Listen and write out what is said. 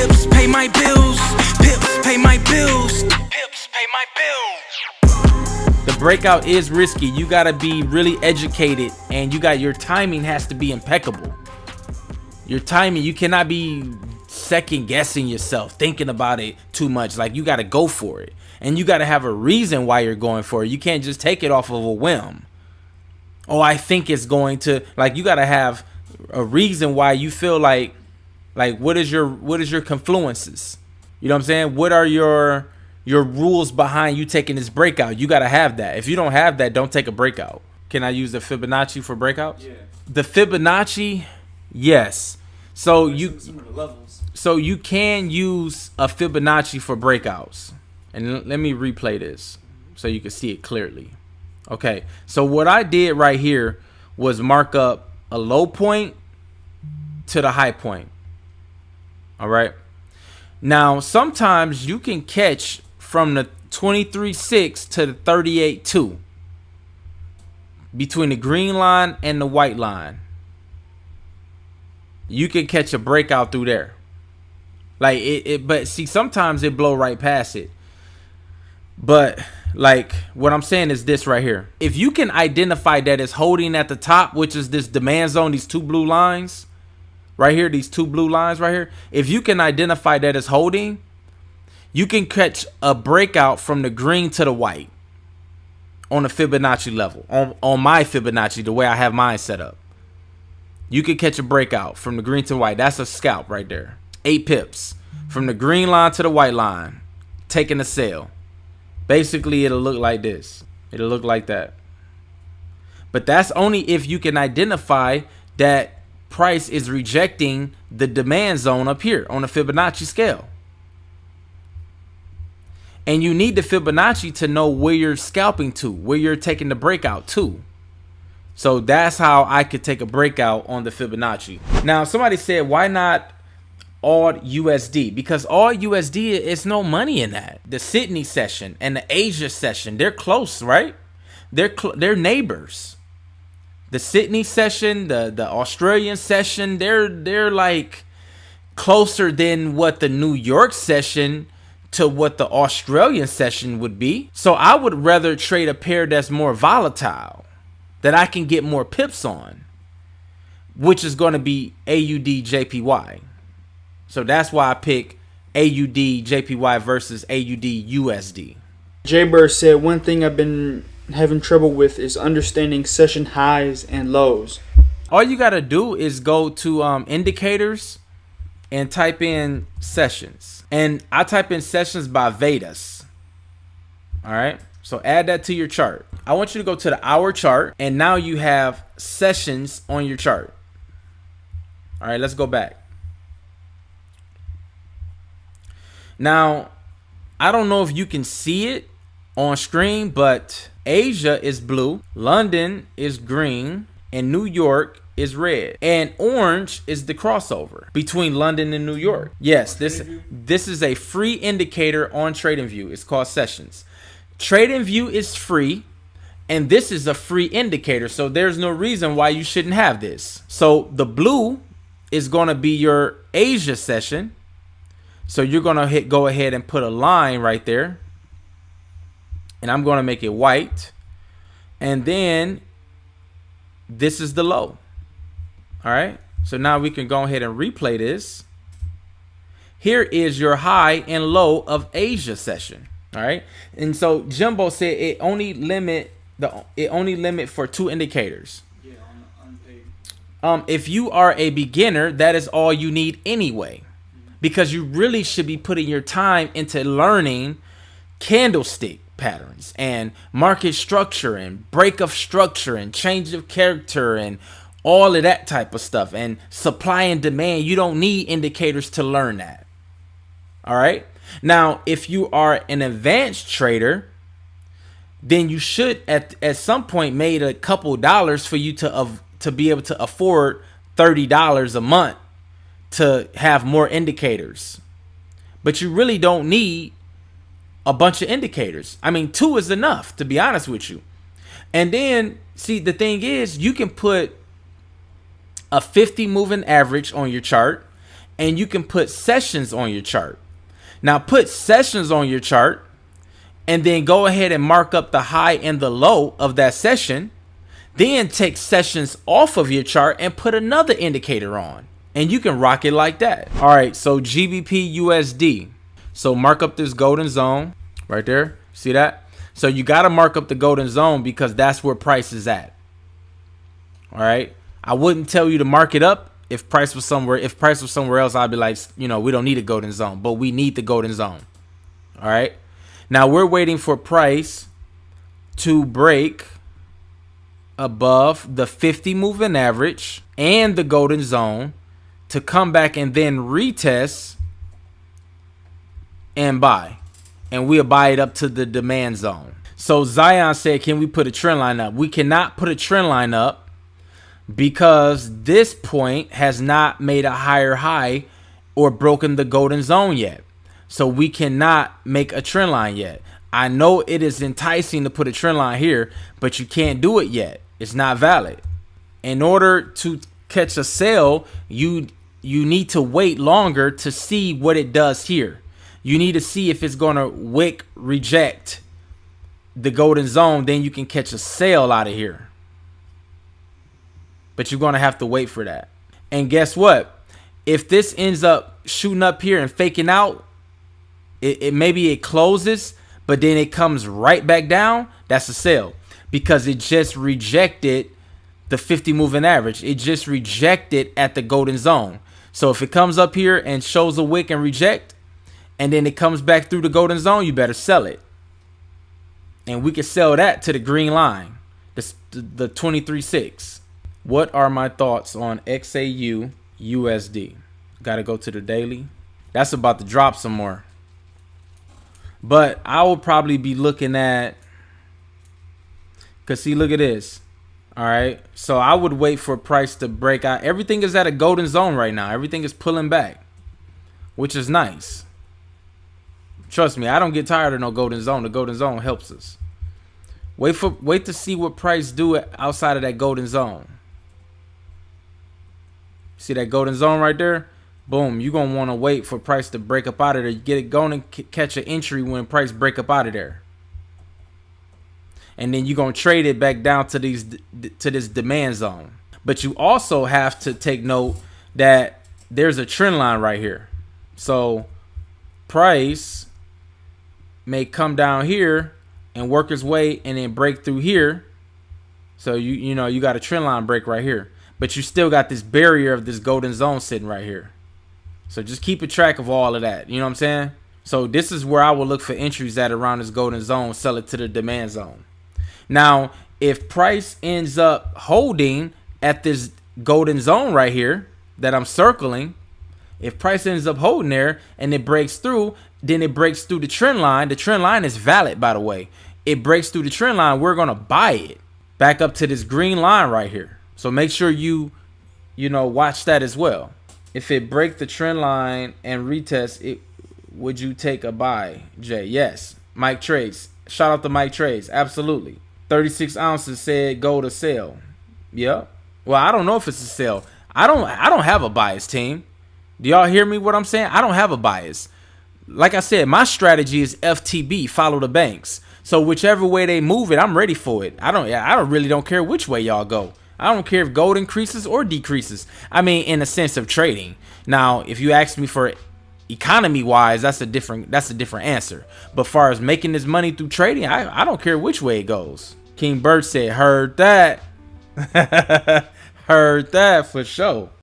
Pips pay my bills. Pips pay my bills. Pips pay my bills. The breakout is risky. You gotta be really educated, and your timing has to be impeccable. Your timing, you cannot be second guessing yourself, thinking about it too much. Like, you gotta go for it, and you gotta have a reason why you're going for it. You can't just take it off of a whim. Oh, I think it's going to, like, you gotta have a reason why you feel like what is your confluences? You know what I'm saying? What are your rules behind you taking this breakout? You gotta have that. If you don't have that, don't take a breakout. Can I use the Fibonacci for breakouts? Yeah. The Fibonacci, yes. So you can use a Fibonacci for breakouts. And let me replay this so you can see it clearly. Okay, so what I did right here was mark up a low point to the high point. All right. Now, sometimes you can catch from the 23.6 to the 38.2 between the green line and the white line. You can catch a breakout through there. Like but see, sometimes it blow right past it. But like, what I'm saying is this right here. If you can identify that it's holding at the top, which is this demand zone, these two blue lines right here, these two blue lines right here. If you can identify that it's holding, you can catch a breakout from the green to the white on the Fibonacci level, on my Fibonacci, the way I have mine set up. You can catch a breakout from the green to the white. That's a scalp right there. 8 pips from the green line to the white line, taking a sale. Basically, it'll look like this. It'll look like that. But that's only if you can identify that price is rejecting the demand zone up here on the Fibonacci scale. And you need the Fibonacci to know where you're scalping to, where you're taking the breakout to. So that's how I could take a breakout on the Fibonacci. Now, somebody said, why not all USD? Because all USD is no money in that. The Sydney session and the Asia session, they're close, right? They're neighbors. The Sydney session, the Australian session, they're like closer than what the New York session to what the Australian session would be. So I would rather trade a pair that's more volatile, that I can get more pips on, which is going to be AUDJPY. So that's why I pick AUDJPY versus AUDUSD. Jaybird said, one thing I've been having trouble with is understanding session highs and lows. All you got to do is go to indicators and type in sessions. And I type in sessions by Vedas. All right. So add that to your chart. I want you to go to the hour chart, and now you have sessions on your chart. All right, let's go back. Now, I don't know if you can see it on screen, but Asia is blue, London is green, and New York is red. And orange is the crossover between London and New York. Yes, this is a free indicator on TradingView. It's called Sessions. TradingView is free, and this is a free indicator, so there's no reason why you shouldn't have this. So the blue is going to be your Asia session. So you're going to go ahead and put a line right there. And I'm going to make it white. And then this is the low. All right. So now we can go ahead and replay this. Here is your high and low of Asia session. All right. And so Jumbo said it only limit for 2 indicators. Yeah, on unpaid. If you are a beginner, that is all you need anyway. Because you really should be putting your time into learning candlestick patterns and market structure and break of structure and change of character and all of that type of stuff, and supply and demand. You don't need indicators to learn that. All right. Now, if you are an advanced trader, then you should at some point made a couple dollars for you to be able to afford $30 a month to have more indicators. But you really don't need a bunch of indicators. I mean, 2 is enough, to be honest with you. And then, see, the thing is, you can put a 50 moving average on your chart, and you can put sessions on your chart. Now put sessions on your chart and then go ahead and mark up the high and the low of that session. Then take sessions off of your chart and put another indicator on, and you can rock it like that. All right, so GBPUSD. So mark up this golden zone right there. See that? So you got to mark up the golden zone because that's where price is at. All right. I wouldn't tell you to mark it up if price was somewhere. If price was somewhere else, I'd be like, you know, we don't need a golden zone, but we need the golden zone. All right. Now we're waiting for price to break above the 50 moving average and the golden zone to come back and then retest and buy, and we'll buy it up to the demand zone. So Zion said, can we put a trend line up? We cannot put a trend line up because this point has not made a higher high or broken the golden zone yet. So we cannot make a trend line yet. I know it is enticing to put a trend line here, but you can't do it yet. It's not valid. In order to catch a sale, you need to wait longer to see what it does here. You need to see if it's going to wick reject the golden zone, then you can catch a sale out of here. But you're going to have to wait for that. And guess what? If this ends up shooting up here and faking out, it maybe it closes, but then it comes right back down, that's a sell. Because it just rejected the 50 moving average. It just rejected at the golden zone. So if it comes up here and shows a wick and reject, and then it comes back through the golden zone, you better sell it. And we can sell that to the green line, the 23.6. What are my thoughts on XAU USD? Got to go to the daily. That's about to drop some more. But I will probably be looking at, because see, look at this. All right. So I would wait for price to break out. Everything is at a golden zone right now. Everything is pulling back, which is nice. Trust me, I don't get tired of no golden zone. The golden zone helps us. Wait to see what price do outside of that golden zone. See that golden zone right there? Boom, you're going to want to wait for price to break up out of there. Get it going and catch an entry when price break up out of there. And then you're going to trade it back down to this demand zone. But you also have to take note that there's a trend line right here. So price may come down here and work its way and then break through here. So you know you got a trend line break right here. But you still got this barrier of this golden zone sitting right here. So just keep a track of all of that. You know what I'm saying? So this is where I will look for entries at around this golden zone, sell it to the demand zone. Now, if price ends up holding at this golden zone right here that I'm circling, if price ends up holding there and it breaks through, then it breaks through the trend line. The trend line is valid, by the way. It breaks through the trend line. We're going to buy it back up to this green line right here. So make sure you watch that as well. If it break the trend line and retest it, would you take a buy, Jay? Yes. Mike Trades. Shout out to Mike Trades. Absolutely. 36 ounces said go to sell. Yep. Well, I don't know if it's a sell. I don't have a bias, team. Do y'all hear me what I'm saying? I don't have a bias. Like I said, my strategy is FTB, follow the banks. So whichever way they move it, I'm ready for it. I really don't care which way y'all go. I don't care if gold increases or decreases. I mean, in the sense of trading. Now, if you ask me for economy wise, that's a different answer. But far as making this money through trading, I don't care which way it goes. King Bird said, heard that. Heard that for sure.